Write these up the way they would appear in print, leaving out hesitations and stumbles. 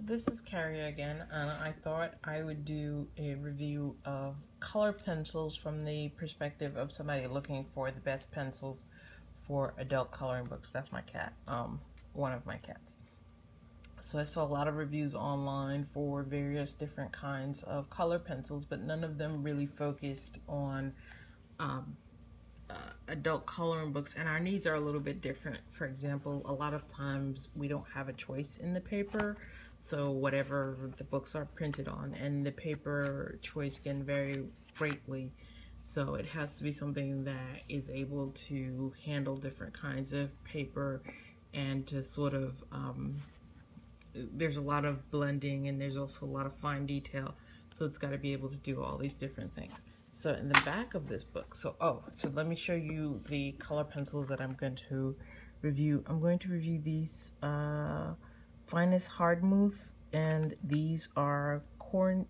So this is Karia again, and I thought I would do a review of color pencils from the perspective of somebody looking for the best pencils for adult coloring books. That's my cat, one of my cats. So I saw a lot of reviews online for various different kinds of color pencils, but none of them really focused on adult coloring books, and our needs are a little bit different. For example, a lot of times we don't have a choice in the paper, so whatever the books are printed on, and the paper choice can vary greatly. So it has to be something that is able to handle different kinds of paper and to sort of there's a lot of blending and there's also a lot of fine detail, so it's got to be able to do all these different things. So in the back of this book, so let me show you the color pencils that I'm going to review. I'm going to review these Finest Hard Move, and these are Kor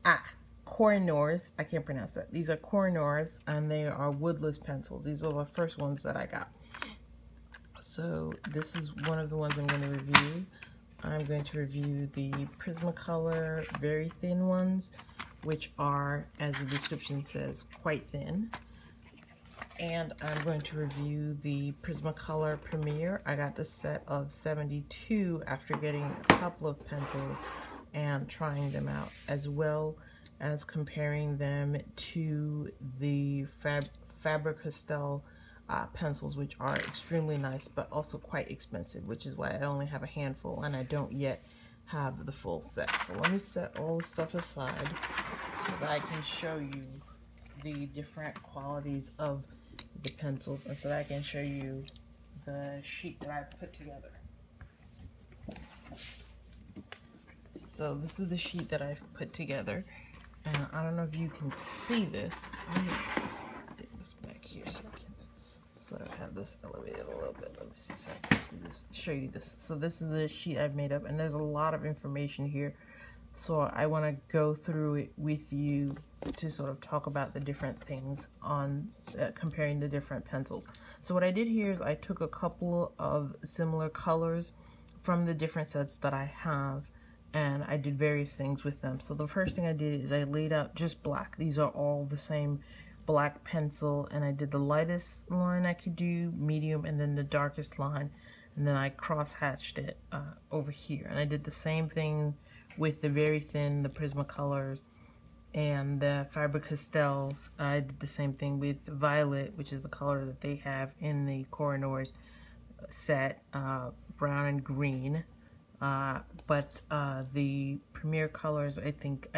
I Noors. I can't pronounce that. These are Kor I Noors, and they are woodless pencils. These are the first ones that I got. So this is one of the ones I'm going to review. I'm going to review the Prismacolor very thin ones, which are, as the description says, quite thin. And I'm going to review the Prismacolor Premier. I got the set of 72 after getting a couple of pencils and trying them out, as well as comparing them to the Faber Castell pencils, which are extremely nice but also quite expensive, which is why I only have a handful and I don't yet have the full set. So let me set all the stuff aside so that I can show you the different qualities of the pencils, and so that I can show you the sheet that I put together. So this is the sheet that I've put together, and I don't know if you can see this. Let me stick this back here so I can sort of have this elevated a little bit. Let me see so I can see this, show you this. So this is a sheet I've made up, and there's a lot of information here. So I want to go through it with you to sort of talk about the different things on comparing the different pencils. So what I did here is I took a couple of similar colors from the different sets that I have, and I did various things with them. So the first thing I did is I laid out just black. These are all the same black pencil, and I did the lightest line I could do, medium, and then the darkest line, and then I cross-hatched it over here. And I did the same thing with the very thin, the Prismacolors, and the Faber Castells. I did the same thing with violet, which is the color that they have in the Kor I Noor set, brown and green. But the Premier colors, I think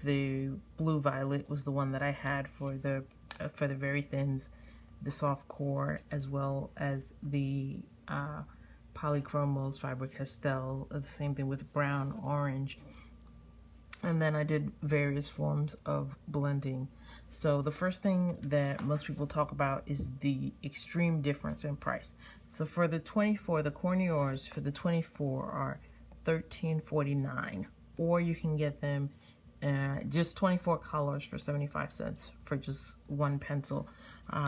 the blue violet was the one that I had for the very thins, the soft core, as well as the Polychromos Faber Castell. The same thing with brown, orange. And then I did various forms of blending. So the first thing that most people talk about is the extreme difference in price. So for the 24, the Kor I Noors for the 24 are $13.49, or you can get them just 24 colors for 75 cents for just one pencil.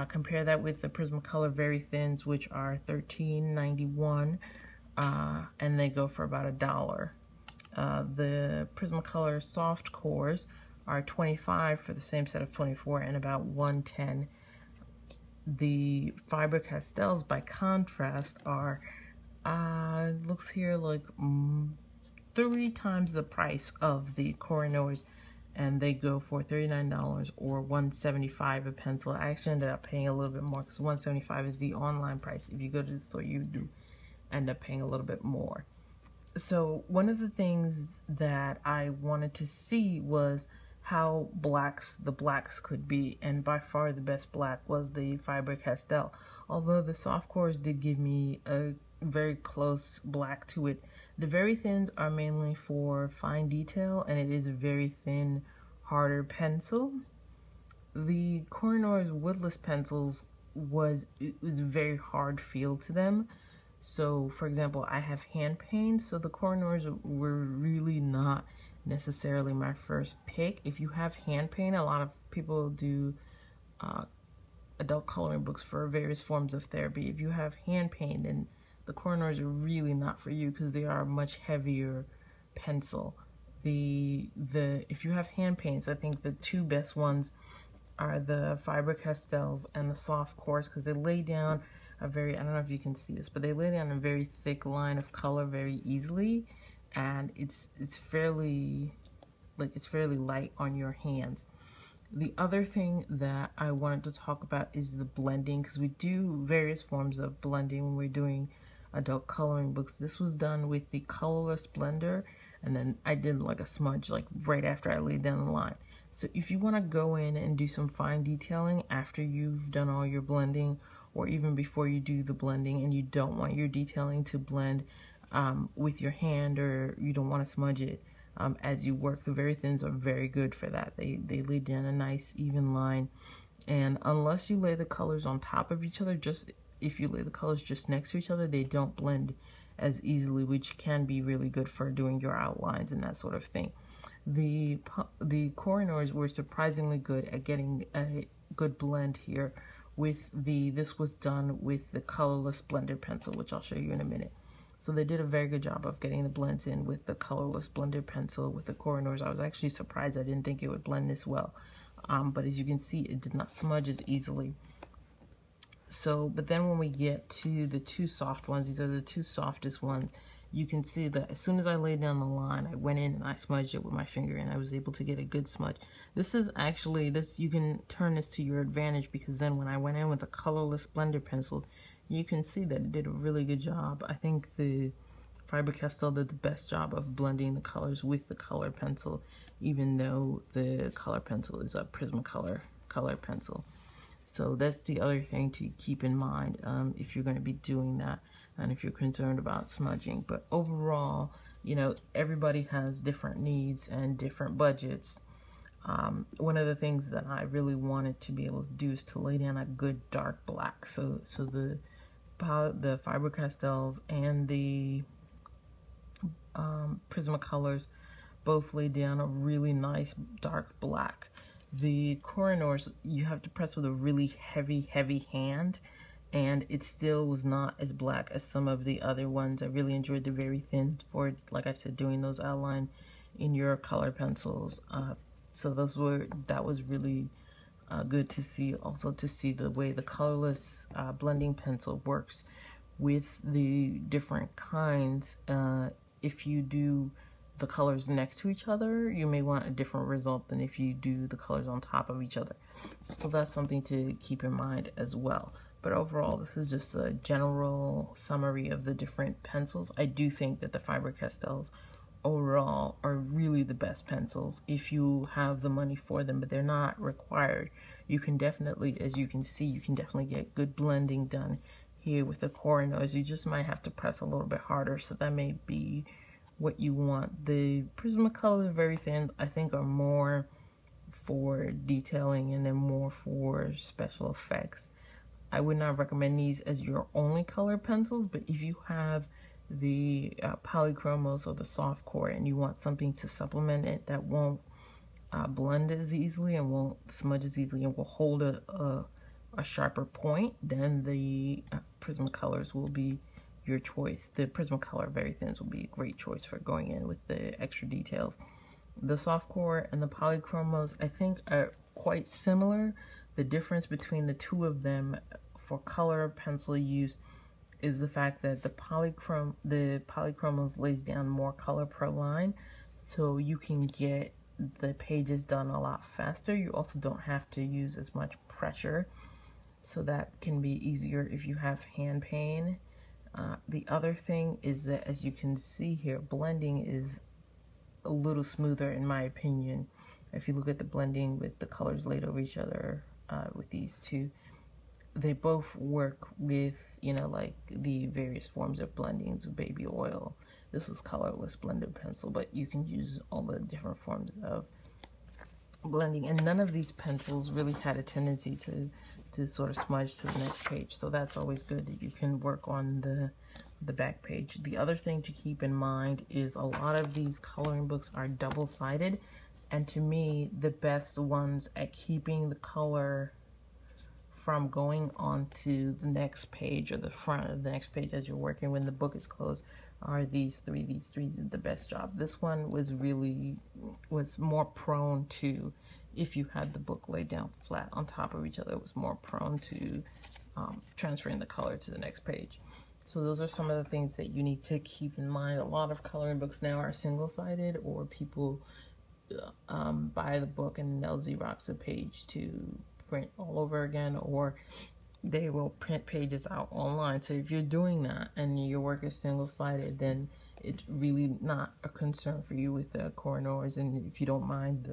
Compare that with the Prismacolor very thins, which are $13.91, and they go for about $1. The Prismacolor soft cores are $25 for the same set of 24 and about $1.10. The Faber Castells, by contrast, are looks here like 3 times the price of the Kor I Noors, and they go for $39 or $1.75 a pencil. I actually ended up paying a little bit more because $1.75 is the online price. If you go to the store, you do end up paying a little bit more. So one of the things that I wanted to see was how the blacks could be, and by far the best black was the Faber Castell. Although the soft cores did give me a very close black to it, the very thins are mainly for fine detail, and it is a very thin, harder pencil. The Kor I Noor's woodless pencils was a very hard feel to them. So for example, I have hand pain, so the Kor I Noors were really not necessarily my first pick. If you have hand pain, a lot of people do adult coloring books for various forms of therapy. If you have hand pain, then the Kor I Noors are really not for you because they are a much heavier pencil. If you have hand paints, I think the two best ones are the Faber Castells and the softcores, because they lay down a very, I don't know if you can see this, but they lay down a very thick line of color very easily, and it's fairly light on your hands. The other thing that I wanted to talk about is the blending, because we do various forms of blending when we're doing adult coloring books. This was done with the Colorless blender, and then I did like a smudge like right after I laid down the line. So if you want to go in and do some fine detailing after you've done all your blending, or even before you do the blending, and you don't want your detailing to blend with your hand, or you don't want to smudge it as you work, the verithin's are very good for that. They lay down a nice even line, and unless you lay the colors on top of each other, just if you lay the colors just next to each other, they don't blend as easily, which can be really good for doing your outlines and that sort of thing. The Kor I Noors were surprisingly good at getting a good blend here with this was done with the Colorless blended pencil, which I'll show you in a minute. So they did a very good job of getting the blends in with the Colorless blended pencil with the Kor I Noors. I was actually surprised. I didn't think it would blend this well. But as you can see, it did not smudge as easily. So, but then when we get to the two soft ones, these are the two softest ones, you can see that as soon as I laid down the line, I went in and I smudged it with my finger, and I was able to get a good smudge. This is actually, you can turn this to your advantage, because then when I went in with a Colorless blender pencil, you can see that it did a really good job. I think the Faber Castell did the best job of blending the colors with the color pencil, even though the color pencil is a Prismacolor color pencil. So that's the other thing to keep in mind if you're going to be doing that, and if you're concerned about smudging. But overall, you know, everybody has different needs and different budgets. One of the things that I really wanted to be able to do is to lay down a good dark black. So the Faber Castells and the Prismacolors both lay down a really nice dark black. The Kor I Noors, you have to press with a really heavy hand, and it still was not as black as some of the other ones. I really enjoyed the verithin for, like I said, doing those outline in your color pencils. So that was really good to see. Also to see the way the Colorless blending pencil works with the different kinds. If you do the colors next to each other, you may want a different result than if you do the colors on top of each other. So that's something to keep in mind as well. But overall, this is just a general summary of the different pencils. I do think that the Faber Castells overall are really the best pencils if you have the money for them, but they're not required. You can definitely, as you can see, you can definitely get good blending done here with the Kor I Noors. You just might have to press a little bit harder, so that may be what you want. The Prismacolor verithin, I think, are more for detailing and then more for special effects. I would not recommend these as your only color pencils, but if you have the Polychromos or the softcore and you want something to supplement it that won't blend as easily and won't smudge as easily and will hold a sharper point, then the Prismacolors will be your choice. The Prismacolor verithins will be a great choice for going in with the extra details. The softcore and the Polychromos, I think, are quite similar. The difference between the two of them for color pencil use is the fact that the Polychromos lays down more color per line, so you can get the pages done a lot faster. You also don't have to use as much pressure, so that can be easier if you have hand pain. The other thing is that, as you can see here, blending is a little smoother in my opinion. If you look at the blending with the colors laid over each other with these two, they both work with, you know, like the various forms of blendings with baby oil. This was Colorless blended pencil, but you can use all the different forms of blending, and none of these pencils really had a tendency to sort of smudge to the next page, so that's always good that you can work on the back page. The other thing to keep in mind is a lot of these coloring books are double-sided, and to me the best ones at keeping the color from going on to the next page or the front of the next page as you're working when the book is closed are these three. These three did the best job. This one was more prone to, if you had the book laid down flat on top of each other, it was more prone to transferring the color to the next page. So those are some of the things that you need to keep in mind. A lot of coloring books now are single-sided, or people buy the book and they'll Xerox a page to print all over again, or they will print pages out online. So if you're doing that and your work is single-sided, then it's really not a concern for you with the Kor I Noors. And if you don't mind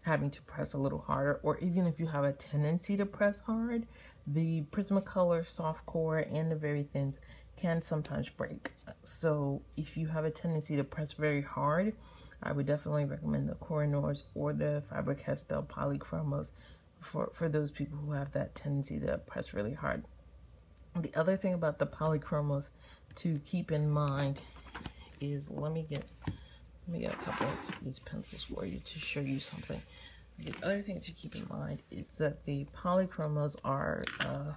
having to press a little harder, or even if you have a tendency to press hard, the Prismacolor softcore and the verithins can sometimes break. So if you have a tendency to press very hard, I would definitely recommend the Kor I Noors or the Faber Castell Polychromos for those people who have that tendency to press really hard. The other thing about the Polychromos to keep in mind is, let me get a couple of these pencils for you to show you something. The other thing to keep in mind is that the Polychromos are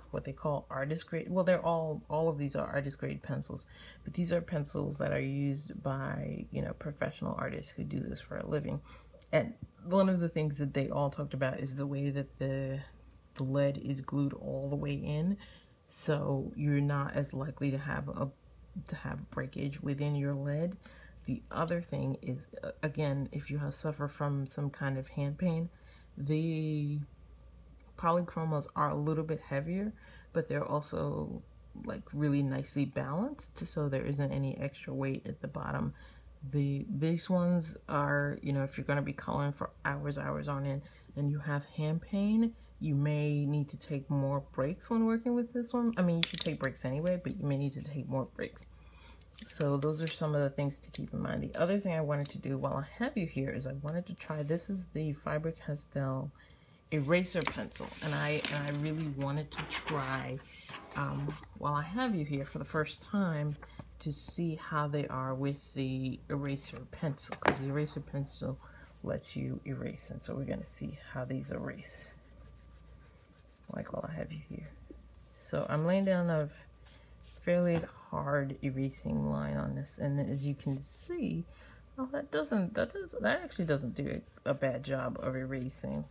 what they call artist grade. Well, they're all of these are artist grade pencils, but these are pencils that are used by, you know, professional artists who do this for a living. And one of the things that they all talked about is the way that the lead is glued all the way in, so you're not as likely to have breakage within your lead. The other thing is, again, if you suffer from some kind of hand pain, the Polychromos are a little bit heavier, but they're also like really nicely balanced, so there isn't any extra weight at the bottom. These ones are, you know, if you're going to be coloring for hours on end and you have hand pain, you may need to take more breaks when working with this one. I mean, you should take breaks anyway, but you may need to take more breaks. So those are some of the things to keep in mind. The other thing I wanted to do while I have you here is I wanted to try, this is the Faber Castell eraser pencil, and I really wanted to try while I have you here for the first time to see how they are with the eraser pencil, because the eraser pencil lets you erase, and so we're going to see how these erase, like while I have you here. So I'm laying down a fairly hard erasing line on this, and as you can see, oh, that actually doesn't do a bad job of erasing.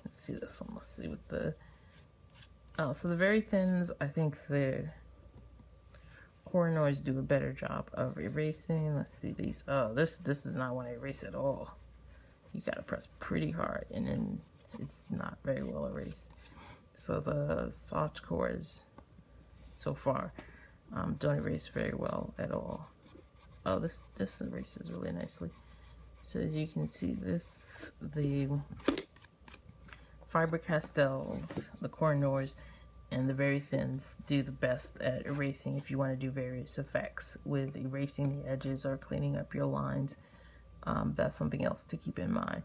Let's see this one. Let's see what the so the verithins, I think the Kor I Noors do a better job of erasing. Let's see these. Oh, this does not want to erase at all. You gotta press pretty hard, and then it's not very well erased. So the soft cores so far don't erase very well at all. Oh, this erases really nicely. So as you can see, the Faber Castells, the Kor I Noors, and the verithins do the best at erasing if you want to do various effects with erasing the edges or cleaning up your lines. That's something else to keep in mind.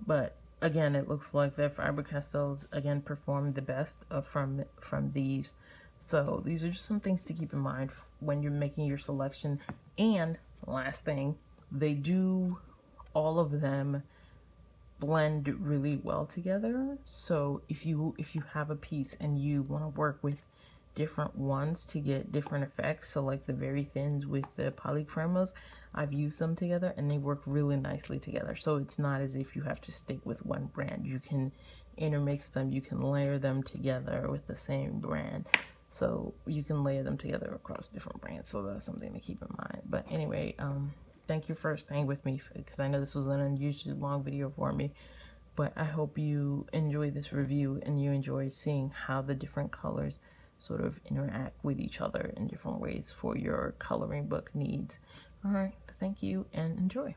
But again, it looks like the Faber Castells again performed the best from these. So these are just some things to keep in mind when you're making your selection. And last thing, they do, all of them blend really well together. So if you have a piece and you want to work with different ones to get different effects, so like the verithins with the Polychromos, I've used them together and they work really nicely together. So it's not as if you have to stick with one brand. You can intermix them, you can layer them together with the same brand. So you can layer them together across different brands. So that's something to keep in mind. But anyway, thank you for staying with me, because I know this was an unusually long video for me. But I hope you enjoy this review and you enjoy seeing how the different colors sort of interact with each other in different ways for your coloring book needs. All right, thank you and enjoy.